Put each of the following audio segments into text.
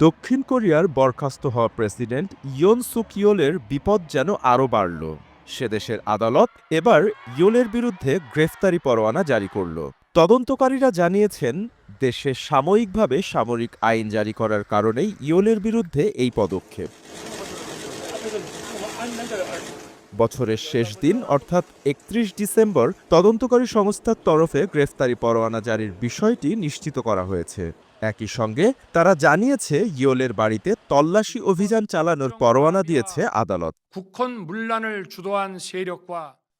দক্ষিণ কোরিয়ার বরখাস্ত হওয়া প্রেসিডেন্ট ইয়ন সুক ইয়োলের বিপদ যেন আরও বাড়ল। সে দেশের আদালত এবার ইয়োলের বিরুদ্ধে গ্রেফতারি পরোয়ানা জারি করল। তদন্তকারীরা জানিয়েছেন, দেশে সাময়িকভাবে সামরিক আইন জারি করার কারণেই ইয়োলের বিরুদ্ধে এই পদক্ষেপ। বছরের শেষ দিন অর্থাৎ ৩১ ডিসেম্বর তদন্তকারী সংস্থার তরফে গ্রেফতারি পরোয়ানা জারির বিষয়টি নিশ্চিত করা হয়েছে। একই সঙ্গে তারা জানিয়েছে, ইয়োলের বাড়িতে তল্লাশি অভিযান চালানোর পরোয়ানা দিয়েছে আদালত।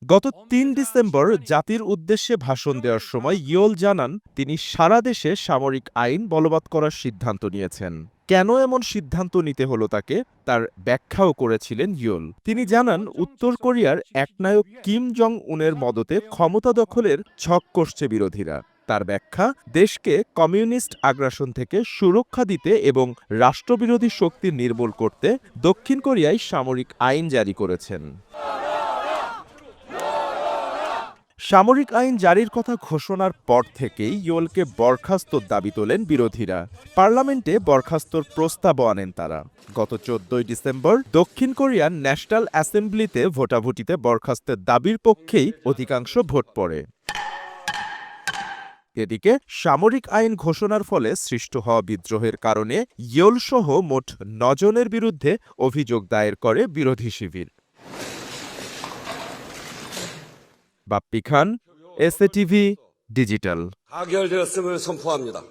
গত ৩ ডিসেম্বর জাতির উদ্দেশ্যে ভাষণ দেওয়ার সময় ইয়োল জানান, তিনি সারা দেশে সামরিক আইন বলবৎ করার সিদ্ধান্ত নিয়েছেন। কেন এমন সিদ্ধান্ত নিতে হলো তাকে, তার ব্যাখ্যাও করেছিলেন ইয়োল। তিনি জানান, উত্তর কোরিয়ার একনায়ক কিম জং উনের মদতে ক্ষমতা দখলের ছক কষছে বিরোধীরা। তার ব্যাখ্যা, দেশকে কমিউনিস্ট আগ্রাসন থেকে সুরক্ষা দিতে এবং রাষ্ট্রবিরোধী শক্তি নির্মূল করতে দক্ষিণ কোরিয়ায় সামরিক আইন জারি করেছেন। সামরিক আইন জারির কথা ঘোষণার পর থেকেই ইয়োলকে বরখাস্তর দাবি তোলেন বিরোধীরা। পার্লামেন্টে বরখাস্তর প্রস্তাবও আনেন তারা। গত ১৪ ডিসেম্বর দক্ষিণ কোরিয়ার ন্যাশনাল অ্যাসেম্বলিতে ভোটাভুটিতে বরখাস্তের দাবির পক্ষেই অধিকাংশ ভোট পড়ে। এদিকে সামরিক আইন ঘোষণার ফলে সৃষ্ট হওয়া বিদ্রোহের কারণে ইয়োল সহ মোট ৯ জনের বিরুদ্ধে অভিযোগ দায়ের করে বিরোধী শিবির। বাপ্পি খান, এসএটিভি ডিজিটাল। 가결되었음을 선포합니다.